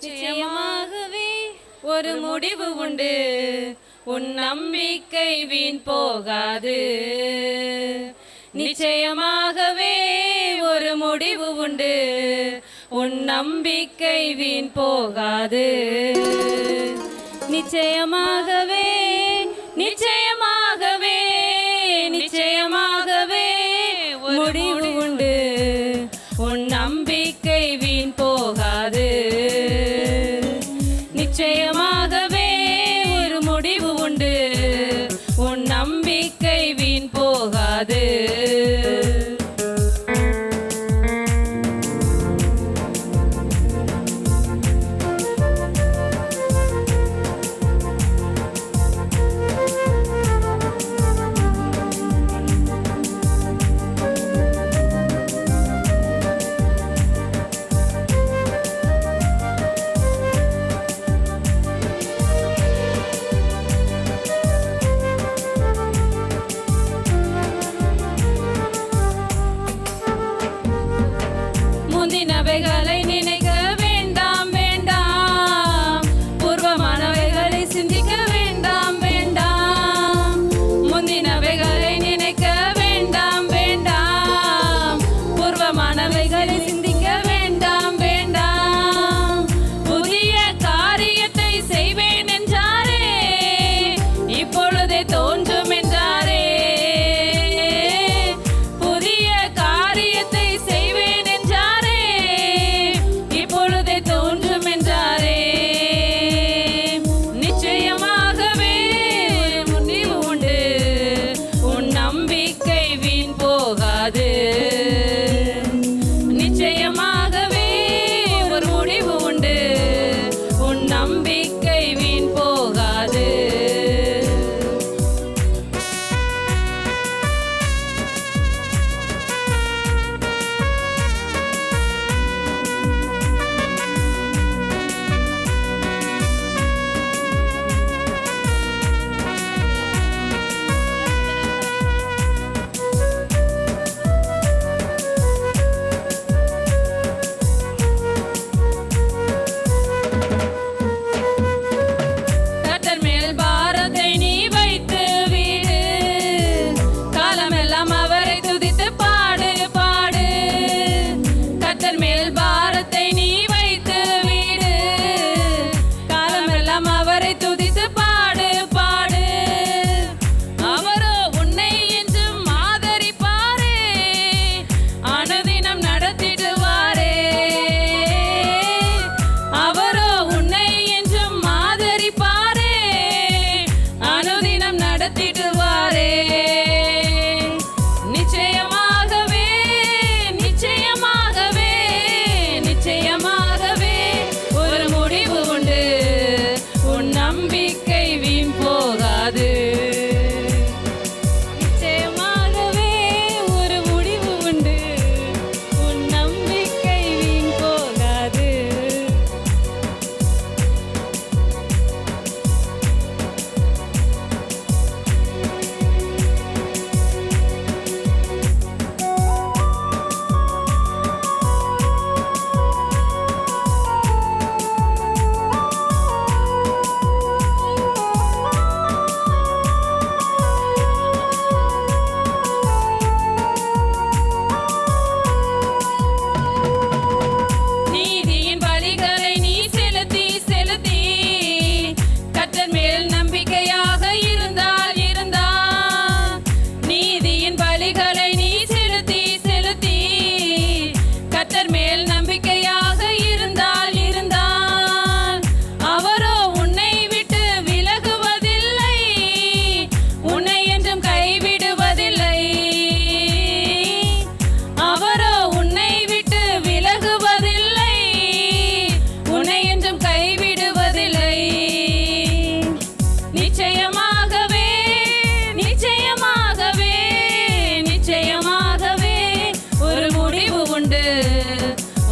நிச்சயமாகவே ஒரு முடிவு உண்டு, உன் நம்பிக்கை வீண் போகாது. நிச்சயமாகவே ஒரு முடிவு உண்டு, உன் நம்பிக்கை வீண் போகாது. நிச்சயமாகவே நிச்சயமாகவே நிச்சயமாகவே முடிவு உண்டு, உன் நம்பிக்கை வீண் போகாது. நிச்சயமாகவே ஒரு முடிவு உண்டு, உன் நம்பிக்கை வீண் போகாது. முந்தினவைகளை நினைக்க வேண்டாம் வேண்டாம், பூர்வமானவைகளை சிந்திக்க வேண்டாம் வேண்டாம். முந்தினவைகளை நினைக்க வேண்டாம் வேண்டாம், பூர்வமானவைகளை சிந்திக்க வேண்டாம் வேண்டாம். புதிய காரியத்தை செய்வேன் என்றாரே, இப்பொழுதே தோன்றும் என்றாரே. புதிய காரியத்தை செய்வேன் தோன்றும் என்றாரே. நிச்சயமாகவே முடிவு உண்டு, உன் நம்பிக்கை வீண் போகாது. நிச்சயமாகவே ஒரு முடிவு உண்டு, உன் நம்பிக்கை வீண் போகாது. நிச்சயமாகவே நிச்சயமாகவே நிச்சயமாகவே ஒரு முடிவு உண்டு, உன் நம்பிக்கை வீண் போகாது. நிச்சயமாகவே ஒரு முடிவு உண்டு, உன் நம்பிக்கை வீண் போகாது.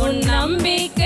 உன் நம்பிக்கை